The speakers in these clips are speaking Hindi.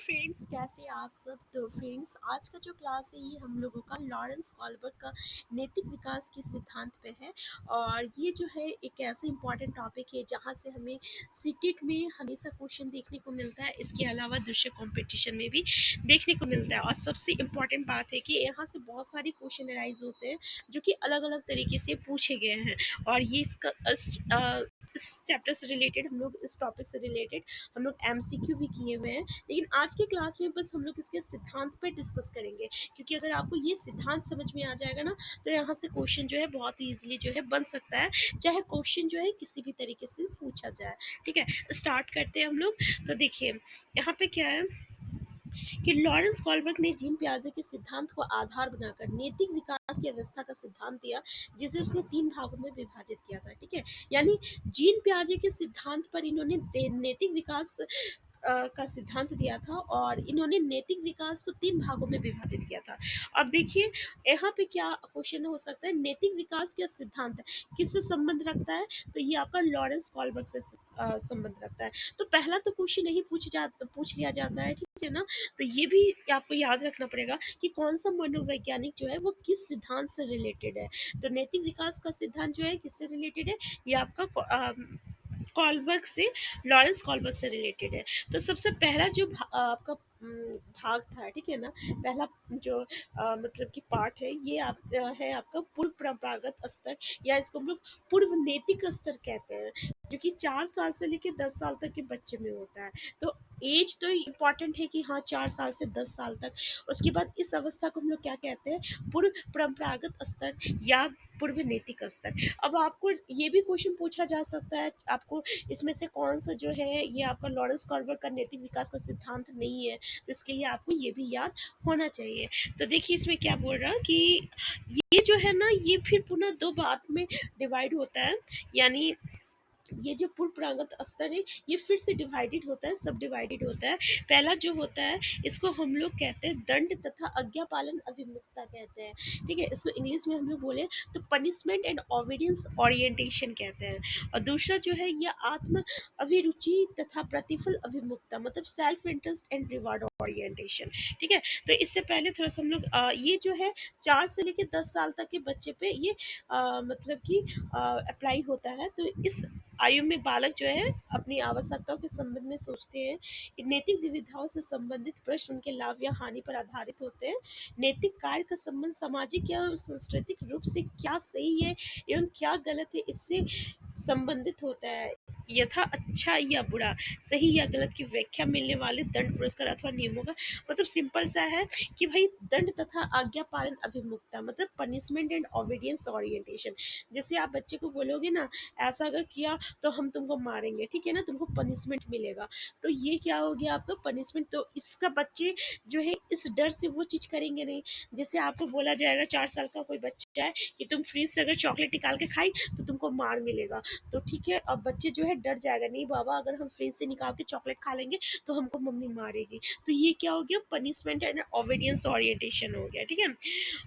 फ्रेंड्स, कैसे आप सब। तो फ्रेंड्स, आज का जो क्लास है ये हम लोगों का लॉरेंस कॉल्बर्ग का नैतिक विकास के सिद्धांत पे है। और ये जो है एक ऐसा इंपॉर्टेंट टॉपिक है जहाँ से हमें सीटेट में हमेशा क्वेश्चन देखने को मिलता है। इसके अलावा दूसरे कंपटीशन में भी देखने को मिलता है। और सबसे इम्पॉर्टेंट बात है कि यहाँ से बहुत सारे क्वेश्चन अराइज होते हैं जो कि अलग अलग तरीके से पूछे गए हैं। और ये इस चैप्टर से रिलेटेड हम लोग, इस टॉपिक से रिलेटेड हम लोग एमसीक्यू भी किए हुए हैं। लेकिन आज के क्लास में बस हम लोग इसके सिद्धांत पे डिस्कस करेंगे, क्योंकि अगर आपको ये सिद्धांत समझ में आ जाएगा ना, तो यहाँ से क्वेश्चन जो है बहुत ही इजीली जो है बन सकता है, चाहे क्वेश्चन जो है किसी भी तरीके से पूछा जाए। ठीक है, स्टार्ट करते हैं हम लोग। तो देखिए यहाँ पे क्या है कि लॉरेंस कॉल्बर्ग ने जीन पियाजे के सिद्धांत को आधार बनाकर नैतिक विकास की अवस्था का सिद्धांत दिया, जिसे उसने 3 भागों में विभाजित किया था। ठीक है, यानी जीन पियाजे के सिद्धांत पर इन्होंने नैतिक विकास का सिद्धांत दिया था, और इन्होंने नैतिक विकास को 3 भागों में विभाजित किया था। अब देखिए यहाँ पे क्या क्वेश्चन हो सकता है, नैतिक विकास का सिद्धांत किससे संबंध रखता है, तो ये आपका लॉरेंस कॉल्बर्ग से संबंध रखता है। तो पहला तो क्वेश्चन नहीं पूछ लिया जाता है, ठीक है ना। तो ये भी आपको याद रखना पड़ेगा कि कौन सा मनोवैज्ञानिक जो है वो किस सिद्धांत से रिलेटेड है। तो नैतिक विकास का सिद्धांत जो है किससे रिलेटेड है, ये आपका कॉल्बर्ग से, लॉरेंस कॉल्बर्ग से रिलेटेड है। तो सबसे पहला जो आपका भाग था, ठीक है ना, पहला जो मतलब कि पार्ट है, ये है आपका पूर्व परंपरागत स्तर, या इसको हम लोग पूर्व नैतिक स्तर कहते हैं, जो कि 4 साल से लेकर 10 साल तक के बच्चे में होता है। तो एज तो इम्पॉर्टेंट है कि हाँ 4 साल से 10 साल तक। उसके बाद इस अवस्था को हम लोग क्या कहते हैं, पूर्व परंपरागत स्तर या पूर्व नैतिक स्तर। अब आपको ये भी क्वेश्चन पूछा जा सकता है, आपको इसमें से कौन सा जो है ये आपका लॉरेंस कॉल्बर्ग का नैतिक विकास का सिद्धांत नहीं है, तो इसके लिए आपको ये भी याद होना चाहिए। तो देखिए इसमें क्या बोल रहा कि ये जो है ना, ये फिर पुनः 2 भाग में डिवाइड होता है। यानी ये जो पूर्व प्रागत स्तर है ये फिर से डिवाइडेड होता है, सब डिवाइडेड होता है। पहला जो होता है इसको हम लोग कहते हैं दंड तथा आज्ञा पालन अभिमुखता कहते हैं। ठीक है, इसको इंग्लिश में हम लोग बोले तो पनिशमेंट एंड ओबीडियंस ओरिएंटेशन कहते हैं। और दूसरा जो है ये आत्म अभिरुचि तथा प्रतिफल अभिमुखता, मतलब self interest and reward orientation. ठीक है, तो इससे पहले थोड़ा सा हम लोग ये जो है 4 से लेकर 10 साल तक के बच्चे पे ये मतलब कि अप्लाई होता है। तो इस आयु में बालक जो है अपनी आवश्यकताओं के संबंध में सोचते हैं। नैतिक दुविधाओं से संबंधित प्रश्न उनके लाभ या हानि पर आधारित होते हैं। नैतिक कार्य का संबंध सामाजिक या सांस्कृतिक रूप से क्या सही है एवं क्या गलत है इससे संबंधित होता है। यथा अच्छा या बुरा, सही या गलत की व्याख्या मिलने वाले दंड, पुरस्कार अथवा नियमों का मतलब सिंपल सा है कि भाई दंड तथा आज्ञा पालन अभिमुखता, मतलब पनिशमेंट एंड ओबीडियंस ओरिएंटेशन। जैसे आप बच्चे को बोलोगे ना, ऐसा अगर किया तो हम तुमको मारेंगे, ठीक है ना, तुमको पनिशमेंट मिलेगा, तो ये क्या हो गया आपका पनिशमेंट। तो इसका बच्चे जो है इस डर से वो चीज़ करेंगे नहीं। जैसे आपको बोला जाएगा 4 साल का कोई बच्चा है कि तुम फ्रिज से अगर चॉकलेट निकाल के खाई तो तुमको मार मिलेगा, तो ठीक है, अब बच्चे जो है डर जाएगा, नहीं बाबा अगर हम फ्रिज से निकाल के चॉकलेट खा लेंगे तो हमको मम्मी मारेगी। तो ये क्या हो गया, पनिशमेंट एंड ओबीडियंस ओरिएंटेशन हो गया। ठीक है,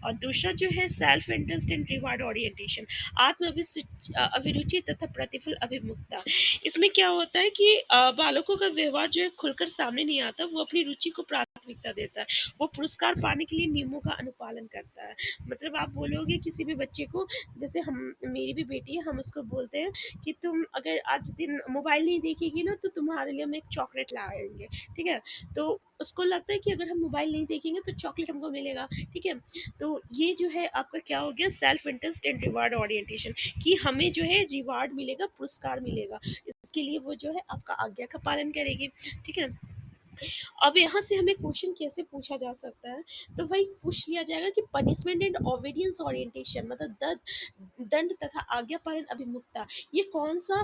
और दूसरा जो है self interest and reward orientation, आत्म अभिरुचि तथा प्रतिफल अभिमुखता। इसमें क्या होता है कि बालकों का व्यवहार जो है खुलकर सामने नहीं आता, वो अपनी रुचि को प्राथमिकता देता है, वो पुरस्कार पाने के लिए नियमों का अनुपालन करता है। मतलब आप बोलोगे किसी भी बच्चे को, जैसे हम, मेरी भी बेटी है, हम उसको बोलते हैं कि तुम अगर आज दिन मोबाइल नहीं देखेगी ना तो तुम्हारे लिए हम एक चॉकलेट लाएंगे। ठीक है, तो उसको लगता है कि अगर हम मोबाइल नहीं देखेंगे तो चॉकलेट हमको मिलेगा। ठीक है, तो ये जो है आपका क्या हो गया, self interest and reward orientation, कि हमें जो है रिवार्ड मिलेगा, पुरस्कार मिलेगा, इसके लिए वो जो है आपका आज्ञा का पालन करेगी। ठीक है, अब यहाँ से हमें क्वेश्चन कैसे पूछा जा सकता है, तो वही पूछ लिया जाएगा कि पनिशमेंट एंड ओबीडियंस ओरिएंटेशन, मतलब दंड तथा आज्ञा पालन अभिमुखता, ये कौन सा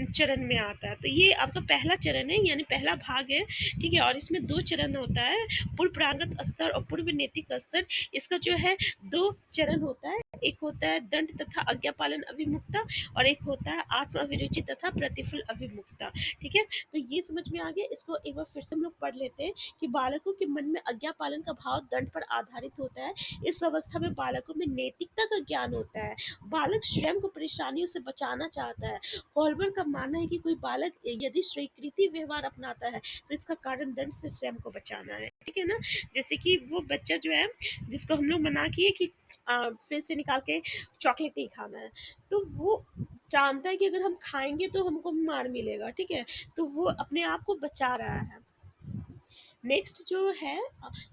चरण में आता है। तो ये आपका पहला चरण है, यानी पहला भाग है। ठीक है, और इसमें 2 चरण होता है, पूर्व प्रागत स्तर और पूर्व नैतिक स्तर। इसका जो है 2 चरण होता है, एक होता है दंड तथा आज्ञा पालन अभिमुखता, और एक होता है आत्म अभिरुचि तथा प्रतिफल अभिमुखता। ठीक है, तो ये समझ में आ गया, इसको एक बार फिर जैसे हम लोग पढ़ लेते हैं कि बालकों के मन में आज्ञा पालन का भाव दंड पर आधारित होता है। इस अवस्था में बालकों में नैतिकता का ज्ञान होता है। बालक स्वयं को परेशानियों से बचाना चाहता है। कॉल्बर का मानना है कि कोई बालक यदि स्वीकृति व्यवहार अपनाता है तो इसका कारण दंड से स्वयं को बचाना है। ठीक है ना? जैसे कि वो बच्चा जो है जिसको हम लोग मना किए कि फिर से निकाल के चॉकलेट नहीं खाना है, तो वो जानता है कि अगर हम खाएंगे तो हमको मार मिलेगा। ठीक है, तो वो अपने आप को बचा रहा है। नेक्स्ट जो है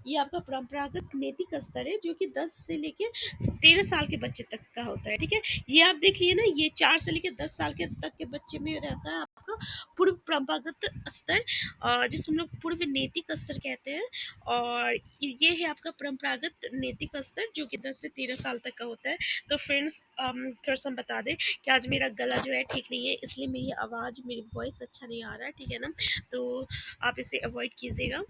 ये आपका परंपरागत नैतिक स्तर है जो कि 10 से लेके 13 साल के बच्चे तक का होता है। ठीक है, ये आप देख लिए ना, ये 4 से लेके 10 साल के तक के बच्चे में रहता है आपका पूर्व परंपरागत स्तर, जिसको हम लोग पूर्व नैतिक स्तर कहते हैं। और ये है आपका परंपरागत नैतिक स्तर जो कि 10 से 13 साल तक का होता है। तो फ्रेंड्स थोड़ा सा हम बता दें कि आज मेरा गला जो है ठीक नहीं है, इसलिए मेरी आवाज़ मेरी वॉइस अच्छा नहीं आ रहा है। ठीक है ना, तो आप इसे अवॉइड कीजिएगा।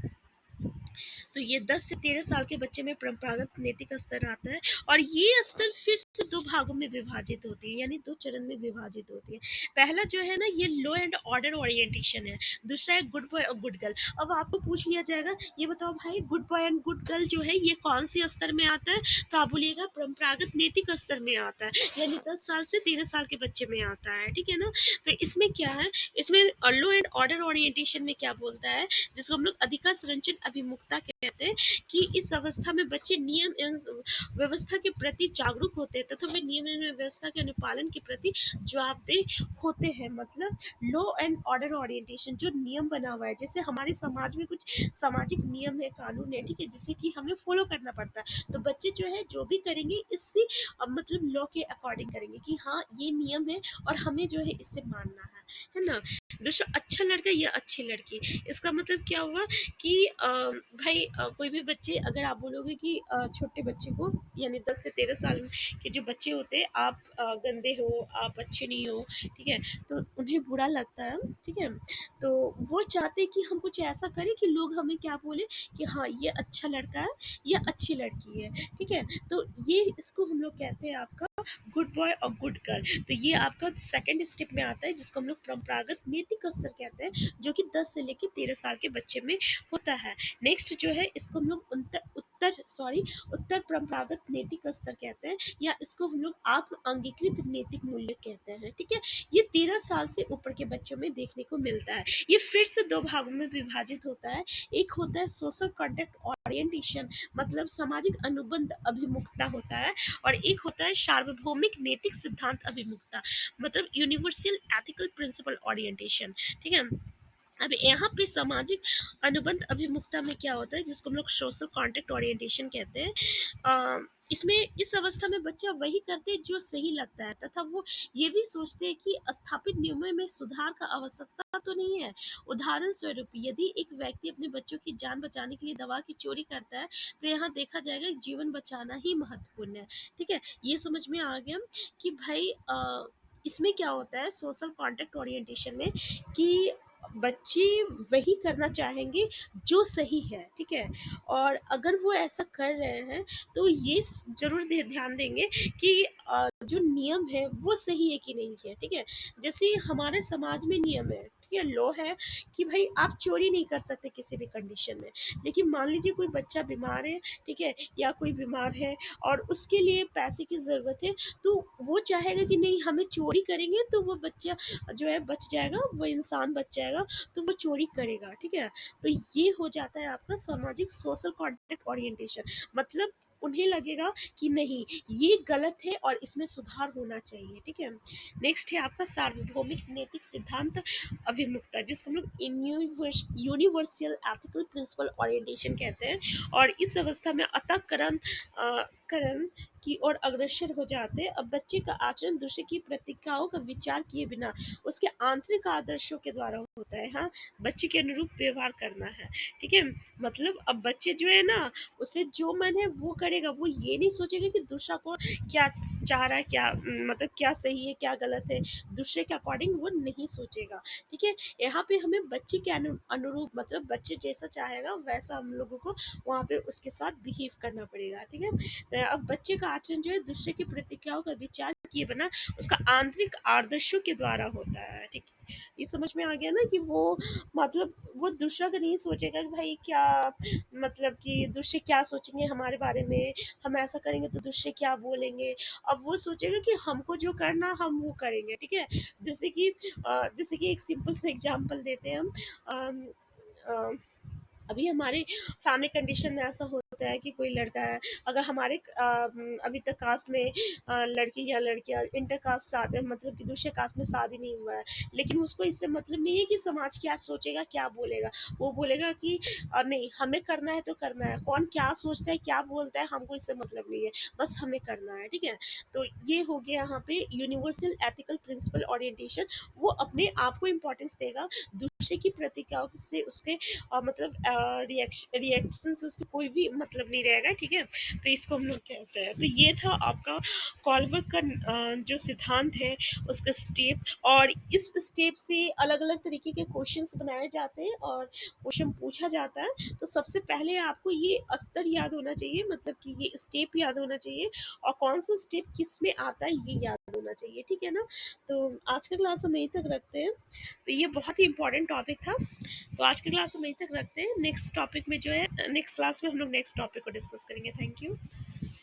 तो ये 10 से 13 साल के बच्चे में परंपरागत नैतिक स्तर आता है और ये स्तर फिर से दो भागों में विभाजित होती है, यानी दो चरण में विभाजित होती है। पहला जो है ना ये लो एंड ऑर्डर ओरिएंटेशन है, दूसरा है गुड बॉय और गुड गर्ल। अब आपको पूछ लिया जाएगा ये बताओ भाई good boy and good girl जो है ये कौन सी स्तर में आता है, तो आप बोलिएगा परंपरागत नैतिक स्तर में आता है, यानी 10 साल से 13 साल के बच्चे में आता है। ठीक है ना, तो इसमें क्या है, इसमें लो एंड ऑर्डर ओरिएंटेशन में क्या बोलता है, जिसको हम लोग अधिकार संरचन अभिमुखता कहते हैं, कि इस अवस्था में बच्चे नियम एवं व्यवस्था के प्रति जागरूक होते हैं तथा वे नियम एवं व्यवस्था के अनुपालन के प्रति जवाबदेह होते हैं। मतलब लॉ एंड ऑर्डर ओरिएंटेशन जो नियम बना हुआ है, जैसे हमारे समाज में कुछ सामाजिक नियम है, कानून है, ठीक है, जिसे कि हमें फॉलो करना पड़ता है, तो बच्चे जो है जो भी करेंगे इससे मतलब लॉ के अकॉर्डिंग करेंगे कि हाँ ये नियम है और हमें जो है इससे मानना है ना। दूसरा अच्छा लड़का या अच्छी लड़की, इसका मतलब क्या हुआ कि भाई कोई भी बच्चे अगर आप बोलोगे कि छोटे बच्चे को यानी 10 से 13 साल के जो बच्चे होते हैं आप गंदे हो, आप अच्छे नहीं हो, ठीक है, तो उन्हें बुरा लगता है। ठीक है, तो वो चाहते हैं कि हम कुछ ऐसा करें कि लोग हमें क्या बोले कि हाँ ये अच्छा लड़का है, ये अच्छी लड़की है। ठीक है, तो ये इसको हम लोग कहते हैं आपका गुड बॉय और गुड गर्ल। तो ये आपका सेकंड स्टेप में आता है जिसको हम लोग परंपरागत नैतिक स्तर कहते हैं, जो कि 10 से लेकर 13 साल के बच्चे में होता है। नेक्स्ट जो है इसको हम लोग उत्तर परंपरागत नैतिक स्तर कहते हैं, या इसको हम लोग आत्म अंगीकृत नैतिक मूल्य कहते हैं। ठीक है, ये 13 साल से ऊपर के बच्चों में देखने को मिलता है। ये फिर से दो भागों में विभाजित होता है। एक होता है सोशल कॉन्टेक्ट ओरिएंटेशन, मतलब सामाजिक अनुबंध अभिमुखता होता है, और एक होता है सार्वभौमिक नैतिक सिद्धांत अभिमुखता, मतलब यूनिवर्सल एथिकल प्रिंसिपल ओरिएंटेशन। ठीक है, अब यहाँ पे सामाजिक अनुबंध अभिमुखता में क्या होता है, जिसको हम लोग सोशल कॉन्टेक्ट ओरिएंटेशन कहते हैं। इसमें इस अवस्था में बच्चा वही करते हैं जो सही लगता है, तथा वो ये भी सोचते हैं कि स्थापित नियमों में सुधार का आवश्यकता तो नहीं है। उदाहरण स्वरूप यदि एक व्यक्ति अपने बच्चों की जान बचाने के लिए दवा की चोरी करता है, तो यहाँ देखा जाएगा कि जीवन बचाना ही महत्वपूर्ण है। ठीक है, ये समझ में आ गया कि भाई इसमें क्या होता है सोशल कॉन्टेक्ट ओरिएंटेशन में, कि बच्चे वही करना चाहेंगे जो सही है। ठीक है, और अगर वो ऐसा कर रहे हैं तो ये जरूर ध्यान देंगे कि जो नियम है वो सही है कि नहीं है। ठीक है, जैसे हमारे समाज में नियम है, ठीक है, लॉ है कि भाई आप चोरी नहीं कर सकते किसी भी कंडीशन में, लेकिन मान लीजिए कोई बच्चा बीमार है, ठीक है, या कोई बीमार है और उसके लिए पैसे की ज़रूरत है, तो वो चाहेगा कि नहीं हमें चोरी करेंगे तो वो बच्चा जो है बच जाएगा, वो इंसान बच जाएगा, तो वो चोरी करेगा। ठीक है, तो ये हो जाता है आपका सामाजिक सोशल कॉन्टेक्ट ओरिएंटेशन, मतलब उन्हें लगेगा कि नहीं ये गलत है और इसमें सुधार होना चाहिए। ठीक है, नेक्स्ट है आपका सार्वभौमिक नैतिक सिद्धांत अभिमुखता, जिसको हम लोग यूनिवर्सल एथिकल प्रिंसिपल ओरिएंटेशन कहते हैं, और इस अवस्था में अतःकरण करण की ओर अग्रसर हो जाते हैं। अब बच्चे का आचरण दूसरे की प्रतिक्रियाओं का विचार किए बिना उसके आंतरिक आदर्शों के द्वारा होता है। हाँ, बच्चे के अनुरूप व्यवहार करना है। ठीक है, मतलब अब बच्चे जो है ना उसे जो मन है वो करेगा, वो ये नहीं सोचेगा कि दूसरा को क्या चाह रहा है, क्या मतलब क्या सही है क्या गलत है, दूसरे के अकॉर्डिंग वो नहीं सोचेगा। ठीक है, यहाँ पे हमें बच्चे के अनुरूप, मतलब बच्चे जैसा चाहेगा वैसा हम लोगों को वहाँ पे उसके साथ बिहेव करना पड़ेगा। ठीक है, अब बच्चे का आचरण जो है दूसरे की प्रतिक्रियाओं का विचार किए बिना उसका आंतरिक आदर्शों के द्वारा होता है, ठीक है? ये समझ में आ गया ना कि वो मतलब वो दूसरा का नहीं सोचेगा कि भाई क्या मतलब कि दूसरे क्या सोचेंगे हमारे बारे में, हम ऐसा करेंगे तो दूसरे क्या बोलेंगे। अब वो सोचेगा कि हमको जो करना हम वो करेंगे, ठीक है? जैसे कि एक सिंपल सा एग्जांपल देते हैं हम। अम, अ, अभी हमारे फैमिली कंडीशन में ऐसा होता है कि कोई लड़का है, अगर हमारे अभी तक कास्ट में लड़की या लड़कियां इंटर कास्ट शादी मतलब कि दूसरे कास्ट में शादी नहीं हुआ है, लेकिन उसको इससे मतलब नहीं है कि समाज क्या सोचेगा क्या बोलेगा। वो बोलेगा कि नहीं हमें करना है तो करना है, कौन क्या सोचता है क्या बोलता है हमको इससे मतलब नहीं है, बस हमें करना है, ठीक है? तो ये हो गया यहाँ पे यूनिवर्सल एथिकल प्रिंसिपल ओरिएंटेशन। वो अपने आप को इम्पोर्टेंस देगा, दूसरे की प्रतिक्रियाओं से उसके मतलब रिएक्शन से उसको कोई भी मतलब नहीं रहेगा, ठीक है? तो इसको हम लोग कहते हैं। तो ये था आपका कॉलवर्क का जो सिद्धांत है उसका स्टेप। और इस स्टेप से अलग अलग तरीके के क्वेश्चंस बनाए जाते हैं और क्वेश्चन पूछा जाता है। तो सबसे पहले आपको ये स्तर याद होना चाहिए, मतलब कि ये स्टेप याद होना चाहिए, और कौन सा स्टेप किस में आता है ये याद होना चाहिए, ठीक है ना? तो आज का क्लास हम यहीं तक रखते हैं। तो ये बहुत ही इंपॉर्टेंट टॉपिक था। तो आज की क्लास हम यहीं तक रखते हैं। नेक्स्ट टॉपिक में जो है नेक्स्ट क्लास में हम लोग नेक्स्ट टॉपिक को डिस्कस करेंगे। Thank you.